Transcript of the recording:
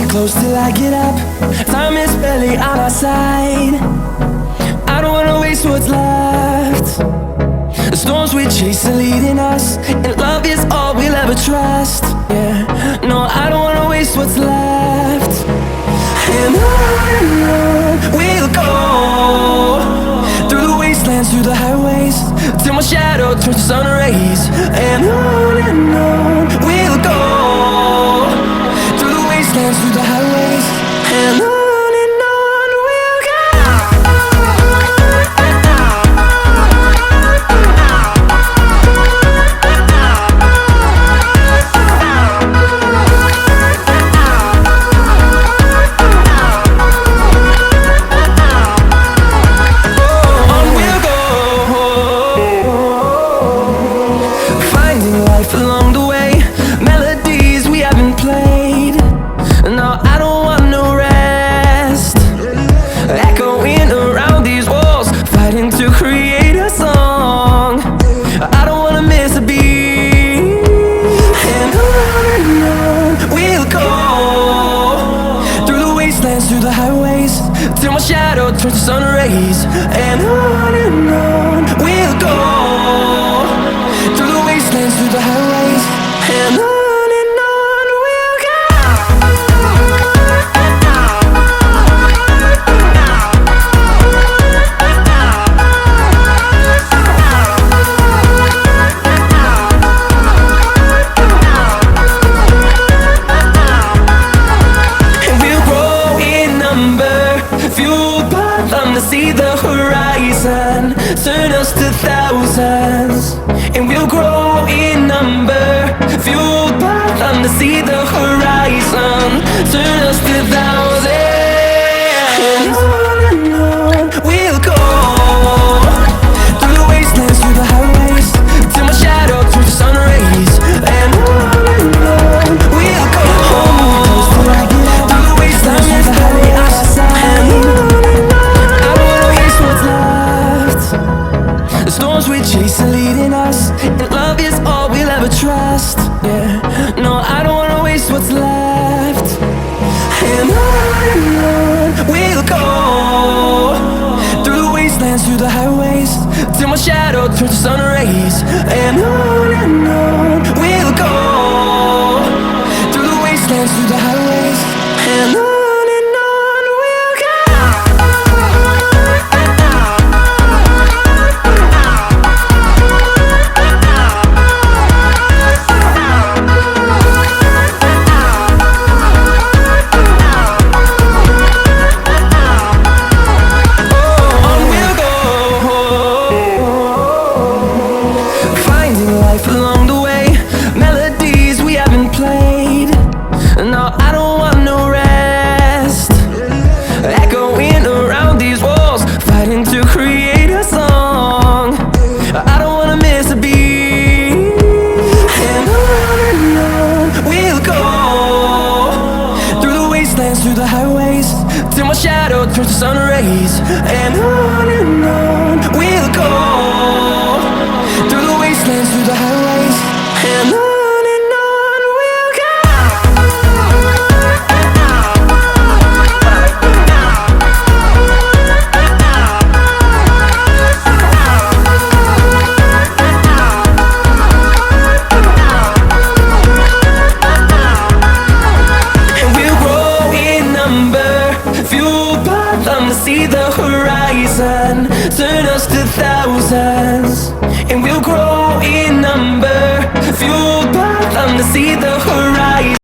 close till I get up. Time is barely on our side. I don't wanna waste what's left. The storms we chase are leading us, and love is all we'll ever trust. Yeah, no, I don't wanna waste what's left. And on we'll go, through the wastelands, through the highways, till my shadow turns to sun rays. And on we'll go, through the wastelands, through the highways, and on we'll go. Along the way, melodies we haven't played. No, I don't want no rest. Echoing around these walls, fighting to create a song. I don't wanna miss a beat. And on we'll go, through the wastelands, through the highways, till my shadow turns to sun rays. And on we'll go, through the wastelands, through the highways, and on we'll go. And we'll grow in number, fueled by them to see the horizon, turn us to thousands. And we'll grow in number, fueled by them to see the horizon, turn us to thousands. And on we'll go, through the wastelands, through the highways, till my shadow turns to sun rays. And on we'll go, through the wastelands, through the highways, and I don't wanna waste what's left. The storms we chase are leading us, and love is all we'll ever trust. Yeah, no, I don't wanna waste what's left. And on we'll go, through the wastelands, through the highways, till my shadow turns to sun rays. And on we'll go, through the wastelands, through the highways, and on we'll go. Along the way, melodies we haven't played. No, I don't want no rest. Echoing around these walls, fighting to create a song. I don't wanna miss a beat. And on we'll go, through the wastelands, through the highways, till my shadow turns to sun rays. And on we'll go, through the wastelands, through the highways, and on we'll go. And we'll grow in number, fueled by them to see the horizon, turn us to thousands. And we'll grow in number, fueled by them to see the horizon.